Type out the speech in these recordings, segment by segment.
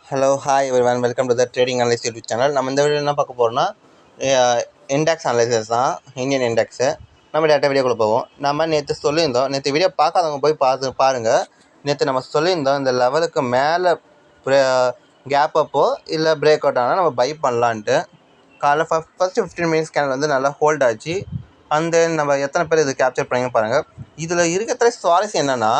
Hello hi everyone welcome to the trading analyst YouTube channel. நம்ம இந்த video என்ன பார்க்க போகிறோம்னா இண்டெக்ஸ் அனலைசஸ் தான், இந்தியன் இண்டெக்ஸு. நம்ம டேட்டா வீடியோக்குள்ளே போவோம். நம்ம நேற்று சொல்லியிருந்தோம், நேற்று வீடியோ பார்க்காதவங்க போய் பாருங்கள். நேற்று நம்ம சொல்லியிருந்தோம் இந்த லெவலுக்கு மேலே கேப் அப்போ இல்லை பிரேக் அவுட் ஆனால் நம்ம பை பண்ணலான்ட்டு. காலைல ஃபஸ்ட்டு 15 மினிட்ஸ் கேனல் வந்து நல்லா ஹோல்ட் ஆச்சு. அண்ட் தென் நம்ம எத்தனை பேர் இது கேப்சர் பண்ணிங்க பாருங்கள். இதில் இருக்கிற சுவாரஸ்யம் என்னென்னா,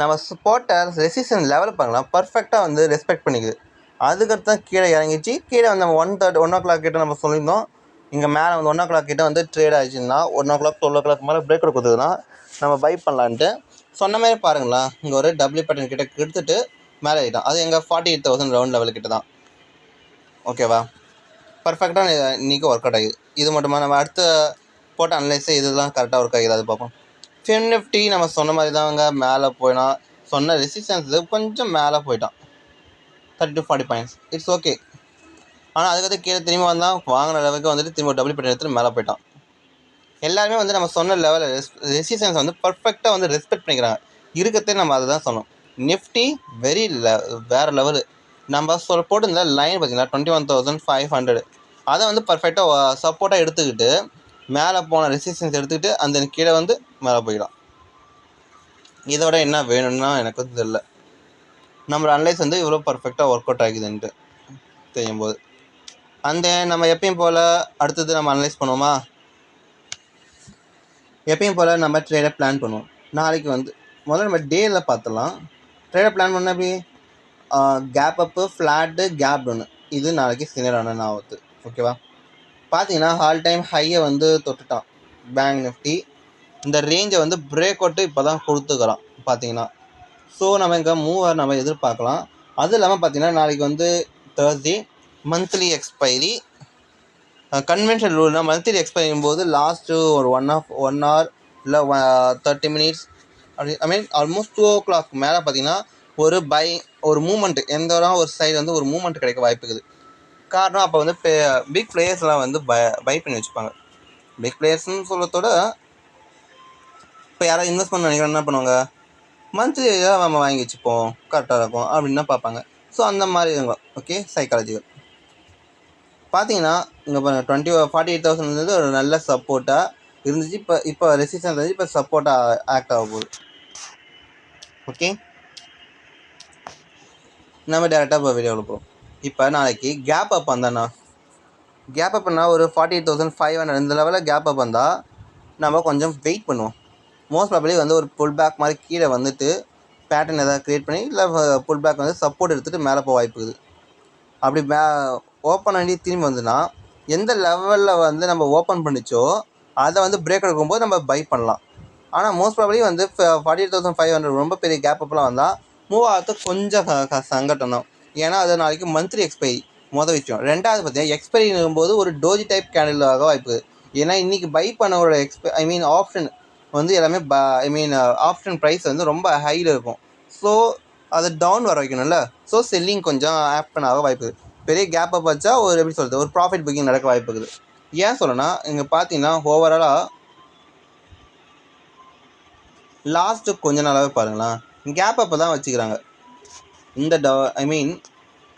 நம்ம போட்ட ரெசிஸ்டன்ஸ் லெவல் பண்ணலாம் பர்ஃபெக்டாக வந்து ரெஸ்பெக்ட் பண்ணிக்குது. அதுக்கடுத்து தான் கீழே இறங்கிச்சு. கீழே வந்து நம்ம 1:30 கிட்ட நம்ம சொல்லியிருந்தோம், இங்கே மேலே வந்து 1:00 கிட்ட வந்து ட்ரேட் ஆகிடுச்சுன்னா 1:00 12:00 மேலே பிரேக் அவுட் கொடுத்ததுன்னா நம்ம பை பண்ணலான்ட்டு சொன்ன மாதிரி பாருங்களேன். இங்கே ஒரு டபிள்யூ பேட்டர்ன் கிட்ட எடுத்துட்டு மேலே ஆகிட்டோம். அது எங்கள் 48,000 ரவுண்ட் லெவல் கிட்ட தான். ஓகேவா, பர்ஃபெக்டாக இன்றைக்கி ஒர்க் அவுட் ஆகிடுது. இது மட்டுமா, நம்ம அடுத்த போட்ட அனலைஸே இதெல்லாம் கரெக்டாக ஒர்க் ஆகிது. அது பார்ப்போம். நிஃப்டி நம்ம சொன்ன மாதிரி தாங்க மேலே போயிடான். சொன்ன ரெசிஸ்டன்ஸு கொஞ்சம் மேலே போயிட்டான், 30 to 40 பாயிண்ட்ஸ். It's okay. ஆனால் அதுக்கடுத்து கீழே திரும்பி வந்தால் வாங்கின லெவலுக்கு வந்துட்டு திரும்ப டபுள் பேட்டர்ன் எடுத்துட்டு மேலே போயிட்டான். எல்லாருமே வந்து நம்ம சொன்ன லெவலில் ரெசிஸ்டன்ஸ் வந்து பர்ஃபெக்டாக வந்து ரெஸ்பெக்ட் பண்ணிக்கிறாங்க. இருக்கிறதே நம்ம அதை தான் சொன்னோம். நிஃப்டி வேறு லெவலு. நம்ம போட்டிருந்த லைன் பார்த்தீங்கன்னா 21,500. அதை வந்து பர்ஃபெக்டாக சப்போர்ட்டாக எடுத்துக்கிட்டு மேலே போன ரெசிஸ்டன்ஸ் எடுத்துக்கிட்டு அந்த கீழே வந்து மேலே போயிடலாம். இதோட என்ன வேணும்னா எனக்கு வந்து தெரியல. நம்ம அனலைஸ் வந்து இவ்வளோ பர்ஃபெக்டாக ஒர்க் அவுட் ஆகுதுன்ட்டு தெரியும்போது அந்த நம்ம எப்பயும் போல் அடுத்தது நம்ம அனலைஸ் பண்ணுவோமா. எப்பயும் போல் நம்ம ட்ரேடை பிளான் பண்ணுவோம். நாளைக்கு வந்து முதல்ல நம்ம டேயில் பார்த்துடலாம். ட்ரேடை பிளான் பண்ண எப்படி, gap up, flat, gap down, இது நாளைக்கு சினியர் ஆனன் ஆகுது. ஓகேவா, பார்த்தீங்கன்னா ஆல் டைம் ஹையை வந்து தொட்டுட்டான் பேங்க் நிஃப்டி. இந்த ரேஞ்சை வந்து பிரேக் அவுட்டு இப்போ தான் கொடுத்துக்கிறோம் பார்த்தீங்கன்னா. ஸோ நம்ம இங்கே மூவர் நம்ம எதிர்பார்க்கலாம். அது இல்லாமல் பார்த்தீங்கன்னா நாளைக்கு வந்து தேர்ஸ்டே, மந்த்லி எக்ஸ்பைரி. கன்வென்ஷன் ரூல்னா மந்த்லி எக்ஸ்பைரியும் போது லாஸ்ட்டு ஒரு 1 hour இல்லை 30 minutes அப்படி, ஐ மீன் ஆல்மோஸ்ட் 2 o'clock மேலே பார்த்தீங்கன்னா ஒரு மூமெண்ட் எந்த ஒரு சைடு வந்து ஒரு மூமெண்ட் கிடைக்க வாய்ப்பு இருக்குது. காரணம் அப்போ வந்து பிக் பிளேயர்ஸ்லாம் வந்து பை பண்ணி வச்சுப்பாங்க. பிக் பிளேயர்ஸ்னு சொல்கிறதோட இப்போ யாராவது இன்வெஸ்ட் பண்ண நினைக்கிறோம் என்ன பண்ணுவாங்க, மந்த்லி நம்ம வாங்கி வச்சுப்போம் கரெக்டாக இருக்கும் அப்படின்னு தான் பார்ப்பாங்க. ஸோ அந்த மாதிரி இருக்கும். ஓகே, சைக்காலஜிக்கல் பார்த்தீங்கன்னா இங்கே 48,000 இருந்தது ஒரு நல்ல சப்போர்ட்டாக இருந்துச்சு. இப்போ ரெசிஸ்டன்ஸ் இருந்துச்சு, இப்போ சப்போர்ட்டாக ஆக்ட் ஆக போகுது. ஓகே, நம்ம டேரெக்டாக இப்போ வீடியோவில் போகிறோம். இப்போ நாளைக்கு கேப் அப் வந்தாண்ணா, கேப் அப் பண்ணால் ஒரு 48,500 இந்த லெவலில் கேப் அப் வந்தால் நம்ம கொஞ்சம் வெயிட் பண்ணுவோம். மோஸ்ட் ப்ராபப்லி வந்து ஒரு புல் பேக் மாதிரி கீழே வந்துட்டு பேட்டர்ன் எதாவது க்ரியேட் பண்ணி இல்லை புல் பேக் வந்து சப்போர்ட் எடுத்துகிட்டு மேலே போக வாய்ப்பு இருக்குது. அப்படி ஓப்பன் பண்ணி திரும்பி வந்துன்னா எந்த லெவலில் வந்து நம்ம ஓப்பன் பண்ணிச்சோ அதை வந்து பிரேக் எடுக்கும்போது நம்ம பை பண்ணலாம். ஆனால் மோஸ்ட் ப்ராபப்லி வந்து 48,500 ரொம்ப பெரிய கேப் அப்பெலாம் வந்தால் மூவ் ஆகிறதுக்கு கொஞ்சம் சங்கடம் தான். ஏன்னா அது நாளைக்கு மந்த்லி எக்ஸ்பைரி மொதல் விஷயம். ரெண்டாவது பார்த்தீங்கன்னா எக்ஸ்பைரிங்கும் போது ஒரு டோஜி டைப் கேண்டிலாக வாய்ப்பு. ஏன்னா இன்றைக்கி பை பண்ணோட ஆப்ஷன் வந்து எல்லாமே ஆப்ஷன் ப்ரைஸ் வந்து ரொம்ப ஹையில் இருக்கும். ஸோ அது டவுன் வர வைக்கணும்ல. ஸோ செல்லிங் கொஞ்சம் ஆப்டன் ஆக வாய்ப்பு. பெரிய கேப் அப் வச்சா ஒரு எப்படி சொல்கிறது, ஒரு ப்ராஃபிட் புக்கிங் நடக்க வாய்ப்பு இருக்குது. ஏன் சொல்லணும்னா இங்கே பார்த்தீங்கன்னா ஓவராலாக லாஸ்ட்டு கொஞ்ச நாளாகவே பாருங்களேன் கேப் அப்போ தான் வச்சுக்கிறாங்க. இந்த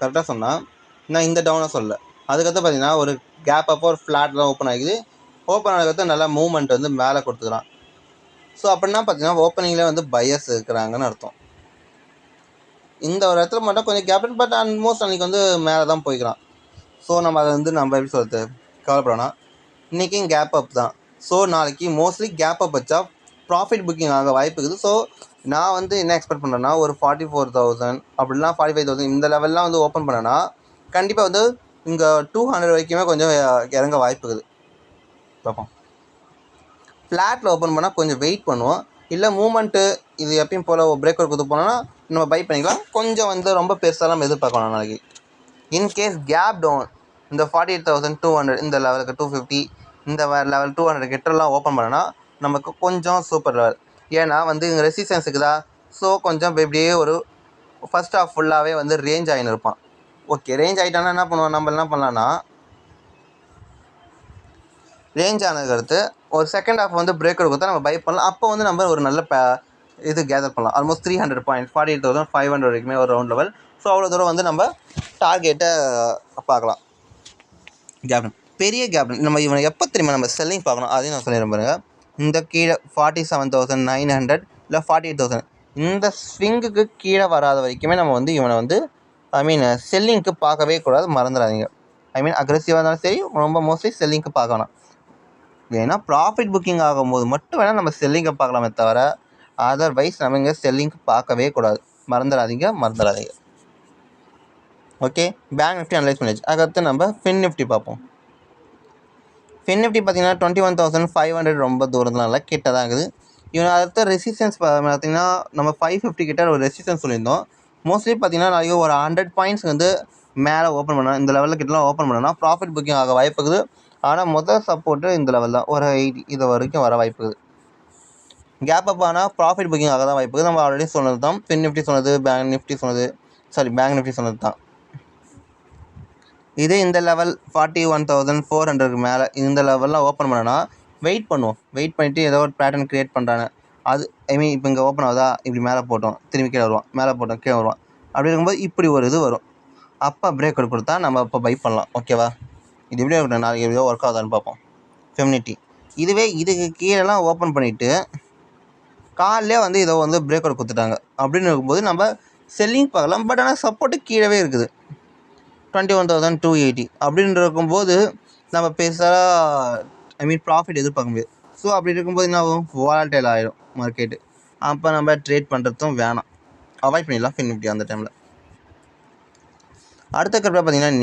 கரெக்டாக சொன்னால் நான் இந்த டவுனாக சொல்லலை. அதுக்கடுத்து பார்த்தீங்கன்னா ஒரு கேப் அப்போ ஒரு ஃப்ளாட் தான் ஓப்பன் ஆகிக்குது. ஓப்பன் ஆகிறதுக்கு நல்லா மூவ்மெண்ட் வந்து மேலே கொடுத்துக்கிறான். ஸோ அப்படின்னா பார்த்தீங்கன்னா ஓப்பனிங்லேயே வந்து பையர்ஸ் இருக்கிறாங்கன்னு அர்த்தம். இந்த ஒரு இடத்துல மட்டும் கொஞ்சம் கேப், பட் ஆல்மோஸ்ட் அன்றைக்கி வந்து மேலே தான் போய்க்கிறான். ஸோ நம்ம அதை வந்து நம்ம எப்படி சொல்கிறது கவலைப்படணும். இன்றைக்கும் கேப் அப் தான். ஸோ நாளைக்கு மோஸ்ட்லி கேப் அப் வச்சா ப்ராஃபிட் புக்கிங் ஆக வாய்ப்பு இருக்குது. ஸோ நான் வந்து என்ன எக்ஸ்பெக்ட் பண்ணுறேன்னா ஒரு 44,000 அப்படிலாம் 45,000 இந்த லெவல்லாம் வந்து ஓப்பன் பண்ணேன்னா கண்டிப்பாக வந்து இங்கே 200 வரைக்குமே கொஞ்சம் இறங்க வாய்ப்பு இருக்குது. பார்ப்போம். ஃப்ளாட்டில் ஓப்பன் பண்ணால் கொஞ்சம் வெயிட் பண்ணுவோம். இல்லை மூமெண்ட்டு இது எப்பயும் போல் பிரேக் அவுட் கொடுத்து போனோன்னா நம்ம பை பண்ணிக்கலாம். கொஞ்சம் வந்து ரொம்ப பெருசாலாம் எதிர்பார்க்கணும் நாளைக்கு. இன்கேஸ் கேப் டவுன் இந்த 48,200 இந்த லெவலுக்கு 250 இந்த லெவல் 200 கிட்டலாம் ஓப்பன் பண்ணோன்னா நமக்கு கொஞ்சம் சூப்பர் லெவல். ஏன்னா வந்து இங்கே ரெசிஸ்டன்ஸ் இருக்குதா. ஸோ கொஞ்சம் இப்படியே ஒரு ஃபஸ்ட் ஹாஃப் ஃபுல்லாகவே வந்து ரேஞ்ச் ஆகின்னு இருப்பான். ஓகே, ரேஞ்ச் ஆகிட்டானா என்ன பண்ணுவோம், நம்ம என்ன பண்ணலான்னா ரேஞ்ச் ஆனதுக்கு அடுத்து ஒரு செகண்ட் ஹாஃப் வந்து பிரேக் அவுட் கொடுத்தா நம்ம பை பண்ணலாம். அப்போ வந்து நம்ம ஒரு நல்ல இது கேதர் பண்ணலாம். ஆல்மோஸ்ட் 300 பாயிண்ட்ஸ் 48,500 வரைக்குமே ஒரு ரவுண்ட் லெவல். ஸோ அவ்வளோ தூரம் வந்து நம்ம டார்கெட்டை பார்க்கலாம். கேப்டன் பெரிய கேப்டன் நம்ம இவனை எப்போ தெரியுமா நம்ம செல்லிங் பார்க்கணும் அதையும் நான் சொல்லிடுறேன் பாருங்க. இந்த கீழே 47,900 இல்லை 48,000 இந்த ஸ்விங்குக்கு கீழே வராத வரைக்குமே நம்ம வந்து இவனை வந்து செல்லிங்க்கு பார்க்கவே கூடாது, மறந்துடாதீங்க. அக்ரெசிவாக இருந்தாலும் சரி, ரொம்ப மோஸ்ட்லி செல்லிங்க்கு பார்க்கணும். ஏன்னா ப்ராஃபிட் புக்கிங் ஆகும்போது மட்டும் வேணால் நம்ம செல்லிங்கை பார்க்கலாமே தவிர அதர்வைஸ் நம்ம இங்கே செல்லிங்க்கு பார்க்கவே கூடாது, மறந்துடாதீங்க. ஓகே, பேங்க் நிஃப்டி அனலைஸ் பண்ணியாச்சு. அதுக்கடுத்து நம்ம ஃபின் நிஃப்டி பார்ப்போம். ஃபின் நிஃப்டி பார்த்தீங்கன்னா 21,500 ரொம்ப தூரத்தில் நல்லா கிட்ட தான் இருக்குது. இவன் அடுத்த ரெசிஸ்டன்ஸ் பார்த்தீங்கன்னா நம்ம 550 கிட்ட ஒரு ரெசிஸ்டன்ஸ் சொல்லியிருந்தோம். மோஸ்ட்லி பார்த்தீங்கன்னா நாளைக்கு ஒரு 100 பாயிண்ட்ஸ் வந்து மேலே ஓப்பன் பண்ணோம், இந்த லெவலில் கிட்டலாம் ஓப்பன் பண்ணோன்னா ப்ராஃபிட் புக்கிங் ஆக வாய்ப்புக்குது. ஆனால் முதல் சப்போர்ட்டு இந்த லெவல் தான், ஒரு 80 இது வரைக்கும் வர வாய்ப்புக்குது. கேப் அப் ஆனால் ப்ராஃபிட் புக்கிங் ஆக தான் வாய்ப்புக்குது. நம்ம ஆல்ரெடி சொன்னது தான், ஃபின் நிஃப்டி சொன்னது, பேங்க் நிஃப்டி சொன்னது தான். இதே இந்த லெவல் 41,400 மேலே இந்த லெவல்லாம் ஓப்பன் பண்ணோன்னா வெயிட் பண்ணிவிட்டு ஏதோ ஒரு பேட்டர்ன் க்ரியேட் பண்ணுறாங்க. அது இப்போ இங்கே ஓப்பன் ஆகுதா, இப்படி மேலே போட்டோம், திரும்பி கீழே வருவான், மேலே போட்டோம், கீழே வருவான். அப்படி இருக்கும்போது இப்படி ஒரு இது வரும். அப்போ பிரேக் அவுட் கொடுத்தா நம்ம இப்போ பை பண்ணலாம். ஓகேவா? இது எப்படி இருக்கட்டும், நாளைக்கு எப்படியோ ஒர்க் ஆகுதான்னு பார்ப்போம். ஃபெமினிட்டி இதுவே இதுக்கு கீழெல்லாம் ஓப்பன் பண்ணிவிட்டு காலையிலே வந்து இதை வந்து பிரேக் அவுட் கொடுத்துட்டாங்க அப்படின்னு இருக்கும்போது நம்ம செல்லிங் பார்க்கலாம். பட் ஆனால் சப்போர்ட்டு கீழே இருக்குது 21,280 அப்படின்னு இருக்கும்போது நம்ம பெருசாக ப்ராஃபிட் எதிர்பார்க்க முடியாது. ஸோ அப்படி இருக்கும்போது என்ன ஆகும், வாலடைல் ஆகிடும் மார்க்கெட்டு. அப்போ நம்ம ட்ரேட் பண்ணுறதும் வேணாம், அவாய்ட் பண்ணிடலாம் ஃபின் நிஃப்டி அந்த டைமில். அடுத்த கரெக்டாக பார்த்தீங்கன்னா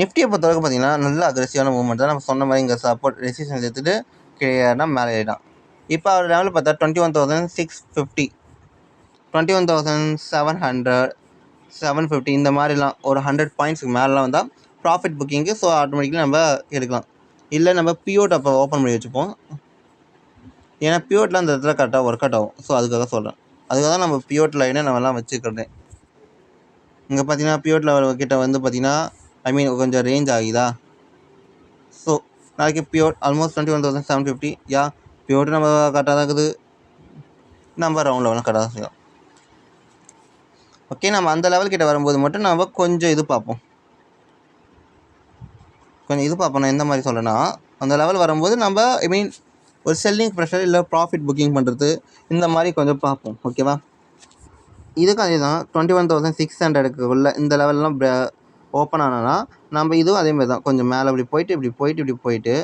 நிஃப்டியை பொறுத்தவரைக்கும் பார்த்தீங்கன்னா நல்ல அக்ரெசிவான மூவ்மெண்ட் தான். நம்ம சொன்ன மாதிரி இங்கே சப்போர்ட் ரெசிஸ்டன்ஸ் எடுத்துகிட்டு கீழேனா மேலே ஏறிடான். இப்போ அவர் லெவலில் பார்த்தா 21,650 21,700 750 இந்த மாதிரிலாம் ஒரு 100 பாயிண்ட்ஸுக்கு மேலாம் வந்தால் ப்ராஃபிட் புக்கிங்கு. ஸோ ஆட்டோமேட்டிக்கலி நம்ம எடுக்கலாம். இல்லை நம்ம பிஓட் அப்போ ஓப்பன் பண்ணி வச்சுப்போம். ஏன்னா பிஓட்டில் அந்த இடத்துல கரெக்டாக ஒர்க் அவுட் ஆகும். ஸோ அதுக்காக சொல்கிறேன். அதுக்காக தான் நம்ம பிஓட் லைனை நம்மலாம் வச்சுக்கிறேன். இங்கே பார்த்தீங்கன்னா பிஓட் லெவல் கிட்ட வந்து பார்த்தீங்கன்னா கொஞ்சம் ரேஞ்ச் ஆகுதா. ஸோ நாளைக்கு பிஓட் ஆல்மோஸ்ட் 21,750 பிஓட் நம்ம கரெக்டாக தான் இருக்குது. நம்ம ரவுண்ட் லெவலில் கரெக்டாக தான் செய்யலாம். ஓகே, நம்ம அந்த லெவல் கிட்ட வரும்போது மட்டும் நம்ம கொஞ்சம் இது பார்ப்போம். நான் எந்த மாதிரி சொல்கிறேன்னா, அந்த லெவல் வரும்போது நம்ம ஒரு செல்லிங் ப்ரெஷர் இல்லை ப்ராஃபிட் புக்கிங் பண்ணுறது இந்த மாதிரி கொஞ்சம் பார்ப்போம். ஓகேவா? இதுக்கும் அதே தான் 21,600க்கு உள்ள இந்த லெவல்லாம் ஓப்பன் ஆனோன்னா நம்ம இதுவும் அதேமாதிரி தான், கொஞ்சம் மேலே இப்படி போயிட்டு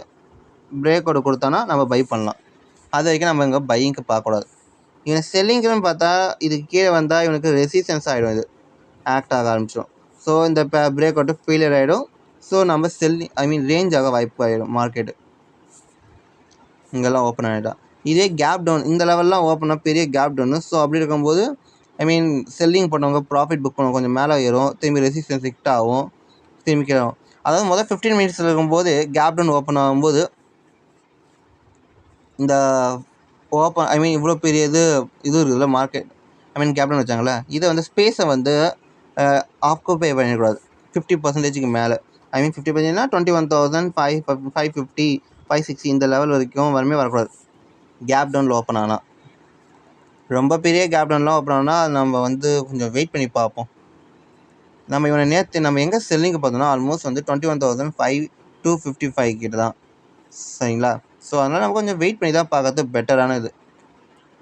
பிரேக் அவுட் கொடுத்தோன்னா நம்ம பை பண்ணலாம். அது வரைக்கும் நம்ம இங்கே பையிங்க்கு பார்க்கக்கூடாது. இவன் செல்லிங்க்குன்னு பார்த்தா இதுக்கு கீழே வந்தால் இவனுக்கு ரெசிஸ்டன்ஸ் ஆகிடும், இது ஆக்ட் ஆக ஆரம்பிச்சிடும். ஸோ இந்த பிரேக் அவுட்டு ஃபெயிலியர் ஆகிடும். ஸோ நம்ம ரேஞ்ச் ஆக வாய்ப்பு ஆகிடும் மார்க்கெட்டு. இங்கெல்லாம் ஓப்பன் ஆகிட்டா இதே கேப் டவுன் இந்த லெவல்லாம் ஓப்பனாக பெரிய கேப் டவுனு. ஸோ அப்படி இருக்கும்போது செல்லிங் பண்ணவங்க ப்ராஃபிட் புக் பண்ணுவோம், கொஞ்சம் மேலே ஏறும், திரும்பி ரெசிஸ்டன்ஸ் ஹிட் ஆகும், திரும்பி கீழே ஆகும். அதாவது 15 மினிட்ஸில் இருக்கும்போது கேப் டவுன் ஓப்பன் ஆகும்போது இந்த ஓப்பன் இவ்வளோ பெரிய இது இருக்குதுல்ல மார்க்கெட் கேப் டவுன் வச்சாங்களே, இதை வந்து ஸ்பேஸை வந்து ஆக்குபை பண்ணிடக்கூடாது 50%க்கு மேலே. 50%னா 21,550 560 இந்த லெவல் வரைக்கும் வரக்கூடாது கேப் டவுனில் ஓப்பன் ஆனால். ரொம்ப பெரிய கேப் டவுன்லாம் ஓப்பன் ஆனால் நம்ம வந்து கொஞ்சம் வெயிட் பண்ணி பார்ப்போம். நம்ம இவனை நேற்று நம்ம எங்கே செல்லிங்கு பார்த்தோம்னா ஆல்மோஸ்ட் வந்து 21,255 கிட்ட தான், சரிங்களா? ஸோ அதனால் நம்ம கொஞ்சம் வெயிட் பண்ணி தான் பார்க்கறது பெட்டரான இது.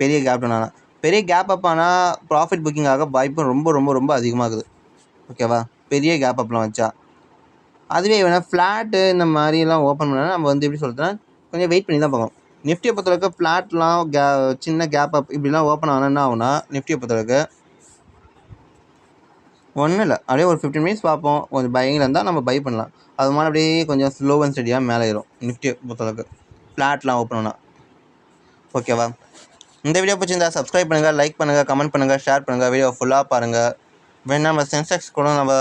பெரிய கேப் டவுன் ஆனால், பெரிய கேப் அப் ஆனால் ப்ராஃபிட் புக்கிங் ஆக வாய்ப்பு ரொம்ப ரொம்ப ரொம்ப அதிகமாகுது. ஓகேவா? பெரிய கேப் அப்லாம் வச்சா. அதுவே வேணால் ஃப்ளாட்டு இந்த மாதிரிலாம் ஓப்பன் பண்ணால் நம்ம வந்து எப்படி சொல்கிறதுனா கொஞ்சம் வெயிட் பண்ணி தான் பார்க்கணும். நிஃப்டியை பொறுத்தளவுக்கு ஃப்ளாட்லாம் சின்ன கேப் அப் இப்படிலாம் ஓப்பன் ஆனால் என்ன ஆகுனா, நிஃப்டியை பொறுத்தளவுக்கு ஒன்றும் இல்லை, அப்படியே ஒரு 15 மினிட்ஸ் பார்ப்போம். கொஞ்சம் பையிங்கில் இருந்தால் நம்ம பை பண்ணலாம். அது மாதிரி அப்படியே கொஞ்சம் ஸ்லோ அண்ட் ஸ்டடியாக மேலே ஏறும் நிஃப்டியை பொறுத்தளவுக்கு ஃப்ளாட்லாம் ஓப்பன் பண்ணால். ஓகேவா? இந்த வீடியோ பிடிச்சிருந்தா சப்ஸ்கிரைப் பண்ணுங்கள், லைக் பண்ணுங்கள், கமெண்ட் பண்ணுங்கள், ஷேர் பண்ணுங்கள். வீடியோ ஃபுல்லாக பாருங்கள். வேணா நம்ம சென்செக்ஸ் கூட நம்ம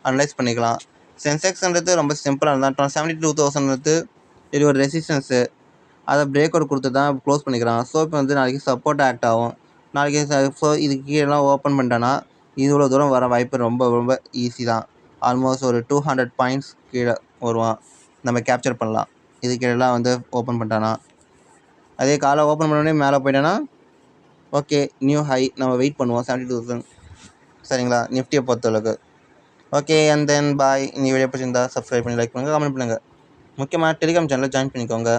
அனலைஸ் பண்ணிக்கலாம். சென்செக்ஸ்ன்றது ரொம்ப சிம்பிளாக இருந்தால் 72,000 இது ஒரு ரெசிஸ்டன்ஸு, அதை பிரேக் அவுட் கொடுத்து தான் க்ளோஸ் பண்ணிக்கிறான். ஸோ இப்போ வந்து நாளைக்கு சப்போர்ட் ஆக்ட் ஆகும். நாளைக்கு ஸோ இதுக்கு கீழெலாம் ஓப்பன் பண்ணிட்டோன்னா இவ்வளோ தூரம் வர வாய்ப்பு ரொம்ப ரொம்ப ஈஸி தான். ஆல்மோஸ்ட் ஒரு 200 பாயிண்ட்ஸ் கீழே வருவான், நம்ம கேப்சர் பண்ணலாம். இது கீழெலாம் வந்து ஓப்பன் பண்ணிட்டானா. அதே காலை ஓப்பன் பண்ணோடனே மேலே போயிட்டேன்னா ஓகே நியூ ஹை நம்ம வெயிட் பண்ணுவோம் 72,000 சரிங்களா நிஃப்டியை பொறுத்தளவுக்கு. ஓகே அண்ட் தென் பாய். இந்த வீடியோ பிடிச்சிருந்தா சப்ஸ்கிரைப் பண்ணி லைக் பண்ணுங்கள், கமெண்ட் பண்ணுங்கள். முக்கியமாக டெலிகிராம் சேனலில் ஜாயின் பண்ணிக்கோங்க.